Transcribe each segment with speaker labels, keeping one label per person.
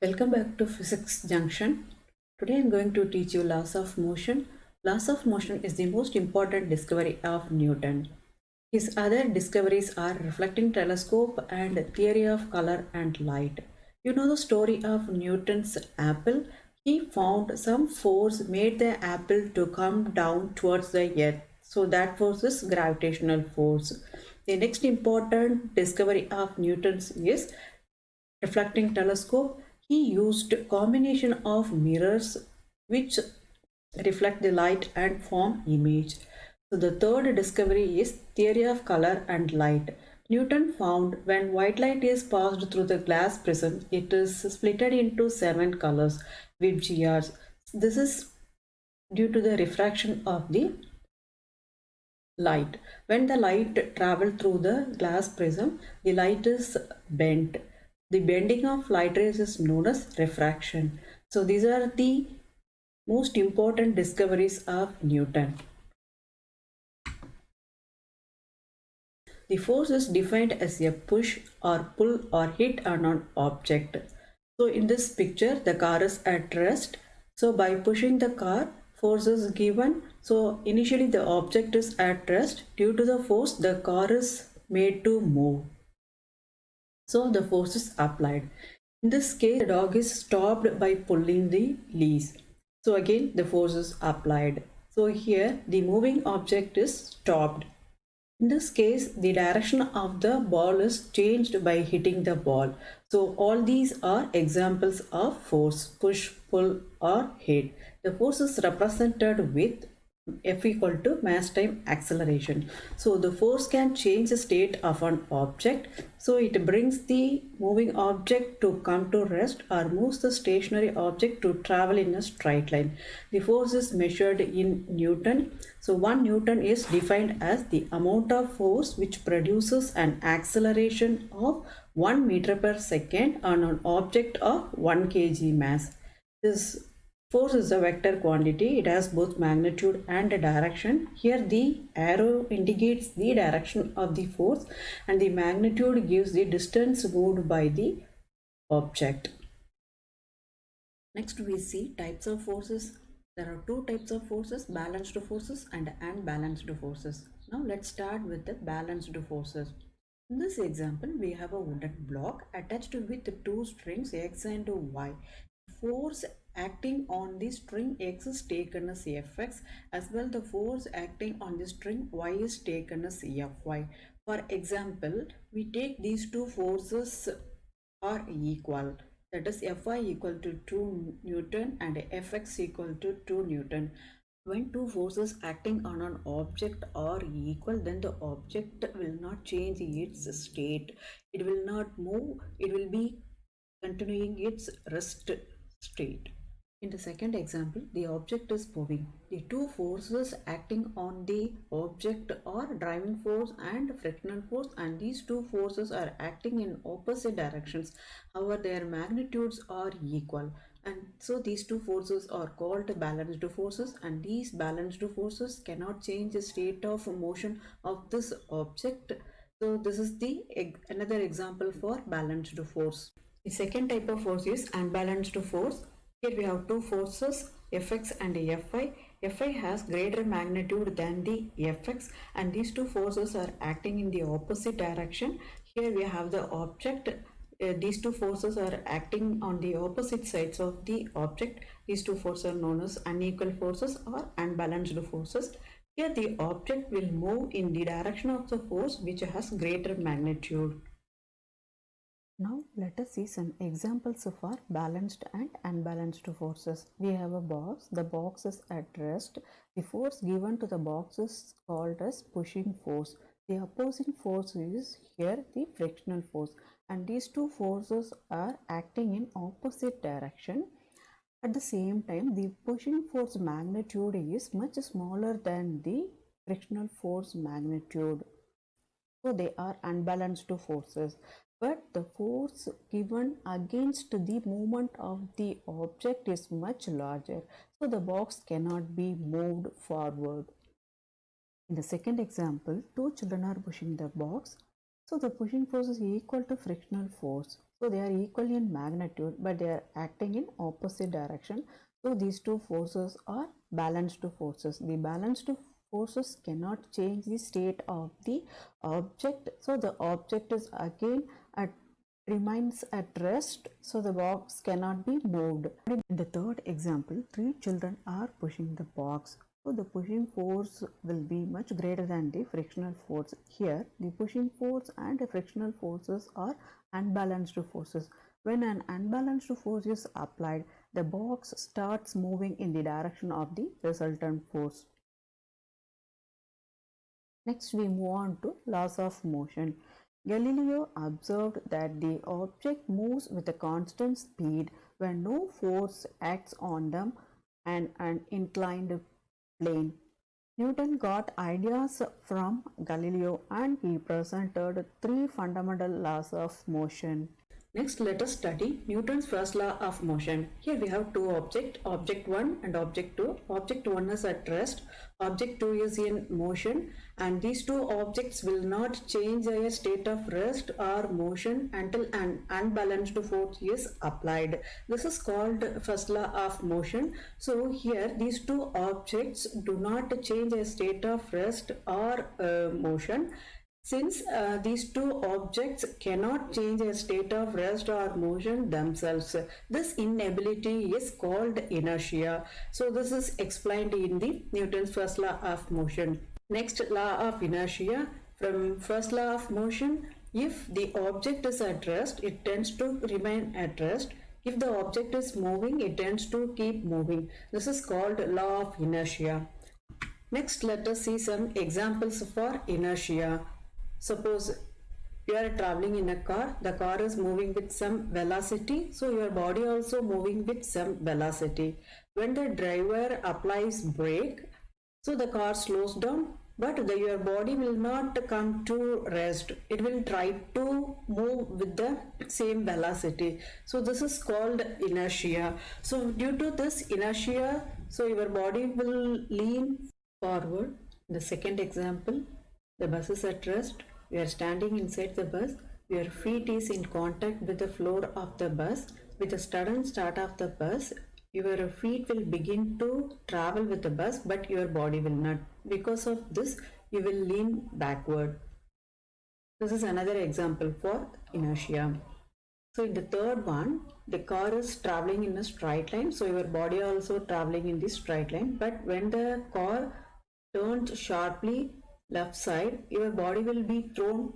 Speaker 1: Welcome back to Physics Junction. Today I'm going to teach you laws of motion. Laws of motion is the most important discovery of Newton. His other discoveries are reflecting telescope and theory of color and light. You know the story of Newton's apple? He found some force made the apple to come down towards the earth. So that force is gravitational force. The next important discovery of Newton's is reflecting telescope. He used combination of mirrors which reflect the light and form image. So the third discovery is theory of color and light. Newton found when white light is passed through the glass prism, it is splitted into 7 colors with GRs. This is due to the refraction of the light. When the light travels through the glass prism, the light is bent. The bending of light rays is known as refraction. So these are the most important discoveries of Newton. The force is defined as a push or pull or hit on an object. So in this picture, the car is at rest. So by pushing the car, force is given. So initially the object is at rest. Due to the force, the car is made to move. So the force is applied. In this case, the dog is stopped by pulling the leash. So again, the force is applied. So here, the moving object is stopped. In this case, the direction of the ball is changed by hitting the ball. So all these are examples of force, push, pull or hit. The force is represented with F equal to mass time acceleration. So the force can change the state of an object. So it brings the moving object to come to rest or moves the stationary object to travel in a straight line. The force is measured in Newton. So 1 Newton is defined as the amount of force which produces an acceleration of 1 meter per second on an object of 1 kg mass. This force is a vector quantity. It has both magnitude and direction. Here the arrow indicates the direction of the force and the magnitude gives the distance moved by the object. Next we see types of forces. There are two types of forces, balanced forces and unbalanced forces. Now let's start with the balanced forces. In this example, we have a wooden block attached with two strings X and Y. Force acting on the string X is taken as Fx, as well the force acting on the string Y is taken as Fy. For example, we take these two forces are equal, that is Fy equal to 2 Newton and Fx equal to 2 Newton. When two forces acting on an object are equal, then the object will not change its state. It will not move. It will be continuing its rest state. In the second example, the object is moving. The two forces acting on the object are driving force and frictional force, and these two forces are acting in opposite directions. However, their magnitudes are equal. And so these two forces are called balanced forces, and these balanced forces cannot change the state of motion of this object. So this is the another example for balanced force. The second type of force is unbalanced force. Here we have two forces, Fx and Fy. Fy has greater magnitude than the Fx, and these two forces are acting in the opposite direction. Here we have the object. These two forces are acting on the opposite sides of the object. These two forces are known as unequal forces or unbalanced forces. Here the object will move in the direction of the force which has greater magnitude. Now let us see some examples of our balanced and unbalanced forces. We have a box. The box is at rest. The force given to the box is called as pushing force. The opposing force is here the frictional force, and these two forces are acting in opposite direction. At the same time, the pushing force magnitude is much smaller than the frictional force magnitude. So they are unbalanced forces, but the force given against the movement of the object is much larger, so the box cannot be moved forward. In the second example, two children are pushing the box. So the pushing force is equal to frictional force. So they are equal in magnitude, but they are acting in opposite direction. So these two forces are balanced forces. The balanced forces cannot change the state of the object. So the object is again at remains at rest, so the box cannot be moved. In the third example, three children are pushing the box. So the pushing force will be much greater than the frictional force. Here, the pushing force and the frictional forces are unbalanced forces. When an unbalanced force is applied, the box starts moving in the direction of the resultant force. Next, we move on to laws of motion. Galileo observed that the object moves with a constant speed when no force acts on them and an inclined plane. Newton got ideas from Galileo and he presented three fundamental laws of motion. Next, let us study Newton's first law of motion. Here we have two objects, object 1 and object 2. Object 1 is at rest, object 2 is in motion, and these two objects will not change their state of rest or motion until an unbalanced force is applied. This is called first law of motion. So here these two objects do not change a state of rest or motion. Since these two objects cannot change a state of rest or motion themselves, this inability is called inertia. So this is explained in the Newton's first law of motion. Next law of inertia, from first law of motion, if the object is at rest, it tends to remain at rest. If the object is moving, it tends to keep moving. This is called law of inertia. Next, let us see some examples for inertia. Suppose you are traveling in a car, the car is moving with some velocity, so your body also moving with some velocity. When the driver applies brake, so the car slows down, but your body will not come to rest. It will try to move with the same velocity. So this is called inertia. So due to this inertia, so your body will lean forward. The second example, the bus is at rest. You are standing inside the bus. Your feet is in contact with the floor of the bus. With the sudden start of the bus, your feet will begin to travel with the bus, but your body will not. Because of this, you will lean backward. This is another example for inertia. So in the third one, the car is traveling in a straight line. So your body also traveling in this straight line. But when the car turns sharply left side, your body will be thrown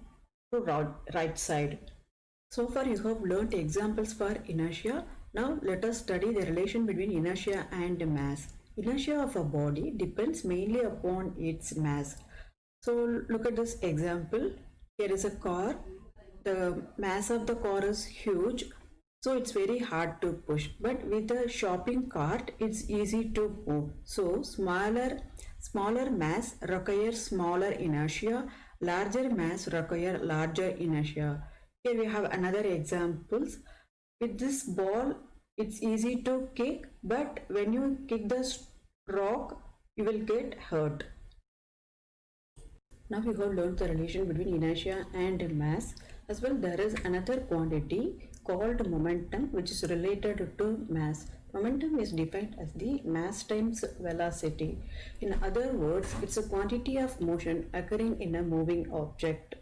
Speaker 1: to right side. So far you have learnt examples for inertia. Now let us study the relation between inertia and mass. Inertia of a body depends mainly upon its mass. So look at this example. Here is a car. The mass of the car is huge, so it's very hard to push. But with a shopping cart, it's easy to move. So smaller mass requires smaller inertia, larger mass require larger inertia. Here we have another examples. With this ball, it's easy to kick, but when you kick the rock, you will get hurt. Now we have learned the relation between inertia and mass. As well, there is another quantity called momentum, which is related to mass. Momentum is defined as the mass times velocity. In other words, it's a quantity of motion occurring in a moving object.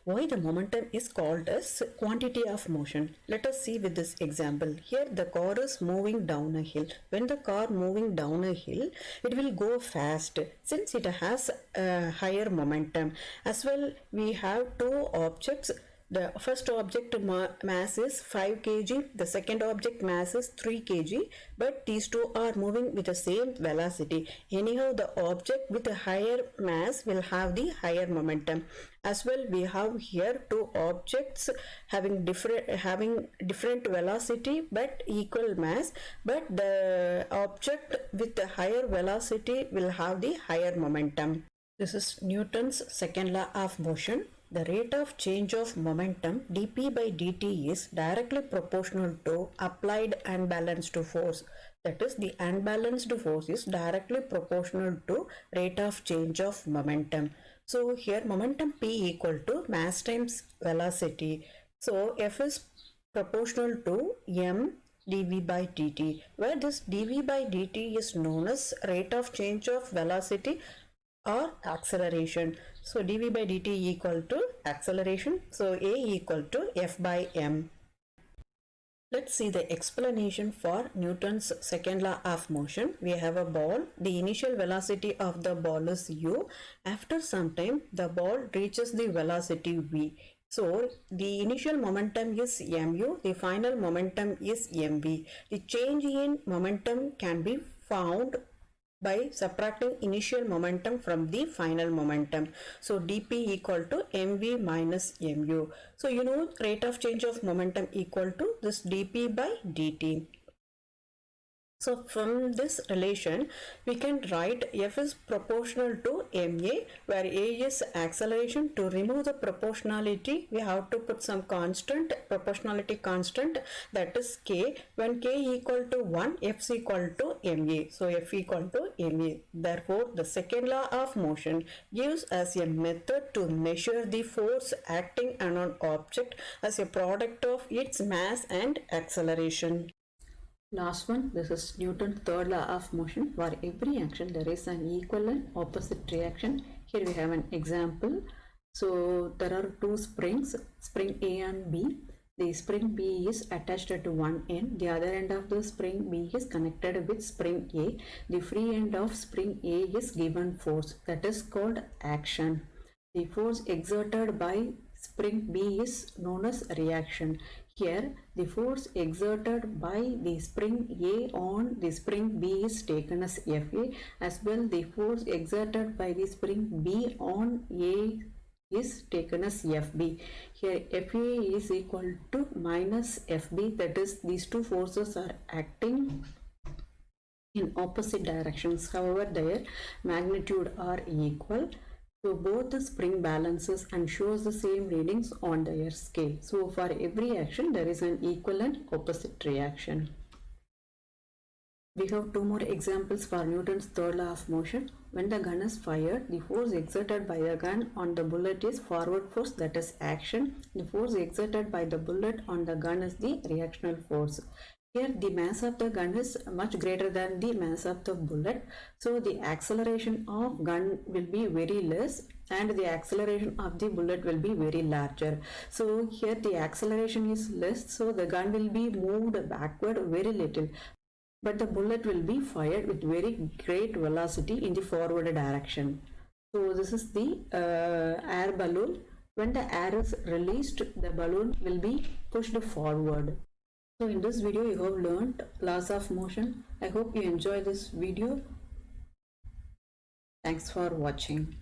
Speaker 1: Why the momentum is called as quantity of motion? Let us see with this example. Here the car is moving down a hill. When the car moving down a hill, it will go fast since it has a higher momentum. As well, we have two objects. The first object mass is 5 kg, the second object mass is 3 kg, but these two are moving with the same velocity. Anyhow, the object with a higher mass will have the higher momentum. As well, we have here two objects having different velocity but equal mass, but the object with the higher velocity will have the higher momentum. This is Newton's second law of motion. The rate of change of momentum dp by dt is directly proportional to applied unbalanced force. That is, the unbalanced force is directly proportional to rate of change of momentum. So here momentum p equal to mass times velocity. So F is proportional to m dv by dt, where this dv by dt is known as rate of change of velocity or acceleration. So dv by dt equal to acceleration. So A equal to F by m. Let's see the explanation for Newton's second law of motion. We have a ball. The initial velocity of the ball is u. After some time, the ball reaches the velocity v. So the initial momentum is mu. The final momentum is mv. The change in momentum can be found by subtracting initial momentum from the final momentum. So dp equal to mv minus mu. So you know rate of change of momentum equal to this dp by dt. So from this relation, we can write F is proportional to ma, where a is acceleration. To remove the proportionality, we have to put some constant, proportionality constant, that is k. When k equal to 1, F is equal to ma. So F equal to ma. Therefore, the second law of motion gives us a method to measure the force acting on an object as a product of its mass and acceleration. Last one, this is Newton's third law of motion. For every action, there is an equal and opposite reaction. Here we have an example. So there are two springs, spring A and B. The spring B is attached to one end. The other end of the spring B is connected with spring A. The free end of spring A is given force. That is called action. The force exerted by spring B is known as reaction. Here, the force exerted by the spring A on the spring B is taken as Fa. As well, the force exerted by the spring B on A is taken as Fb. Here, Fa is equal to minus Fb. That is, these two forces are acting in opposite directions. However, their magnitude are equal. So both the spring balances and shows the same readings on their scale. So for every action, there is an equal and opposite reaction. We have two more examples for Newton's third law of motion. When the gun is fired, the force exerted by the gun on the bullet is forward force, that is action. The force exerted by the bullet on the gun is the reactional force. Here the mass of the gun is much greater than the mass of the bullet. So the acceleration of gun will be very less and the acceleration of the bullet will be very larger. So here the acceleration is less, so the gun will be moved backward very little. But the bullet will be fired with very great velocity in the forward direction. So this is the air balloon. When the air is released, the balloon will be pushed forward. So in this video you have learned laws of motion. I hope you enjoy this video. Thanks for watching.